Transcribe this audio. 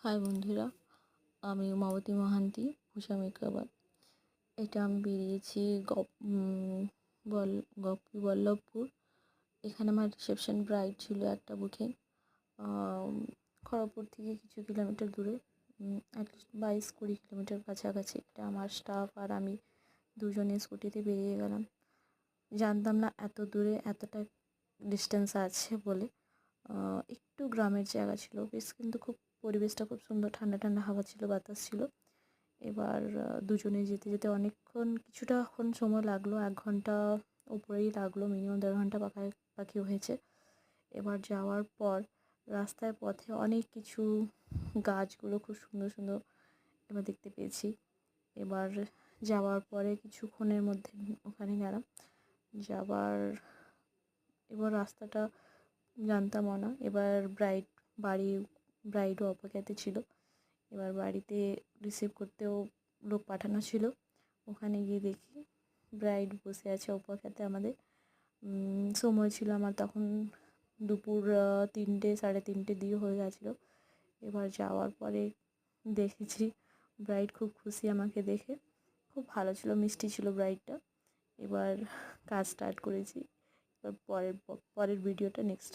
High বন্ধুরা, আমি উমাবতী মহান্তি, পূজা makeover. এটা আমি বেরিয়েছি গপ্পি বল্লভপুর। এখানে আমার রিসেপশন ব্রাইড ছিল একটা বুকিং। খড়গপুর থেকে কিছু কিলোমিটার দূরে, অ্যাটলিস্ট 22-20 কিলোমিটার কাছাকাছি। এটা আমার স্টাফ আর আমি দুজনে স্কুটিতে বেরিয়ে গেলাম। জানতাম না এত দূরে এতটা ডিস্টেন্স আছে বলে। একটু গ্রামের জায়গা ছিল বেশ, কিন্তু খুব পরিবেশটা খুব সুন্দর, ঠান্ডা ঠান্ডা হাওয়া ছিল, বাতাস ছিল। এবার দুজনে যেতে যেতে কিছুটাক্ষণ সময় লাগলো, 1 ঘন্টা উপরেই লাগলো, মিনিমাম 1.5 ঘন্টা পাখাপাখি হয়েছে। এবার যাওয়ার পর রাস্তার পথে অনেক কিছু গাছগুলো খুব সুন্দর সুন্দর এবার দেখতে পেয়েছি। এবার যাওয়ার পরে কিছুক্ষণের মধ্যে ওখানে গেলাম। এবার রাস্তাটা জানতামও না। এবার ব্রাইডও অপেক্ষাতে ছিল। এবার বাড়িতে রিসিভ করতেও লোক পাঠানো ছিল। ওখানে গিয়ে দেখি ব্রাইড বসে আছে অপেক্ষাতে আমাদের। সময় ছিল আমার তখন দুপুর 3টে, 3:30 দিয়ে হয়ে গেছিলো। এবার যাওয়ার পরে দেখেছি ব্রাইড খুব খুশি আমাকে দেখে, খুব ভালো ছিল, মিষ্টি ছিল ব্রাইডটা। এবার কাজ স্টার্ট করেছি। এবার পরের ভিডিওটা নেক্সট।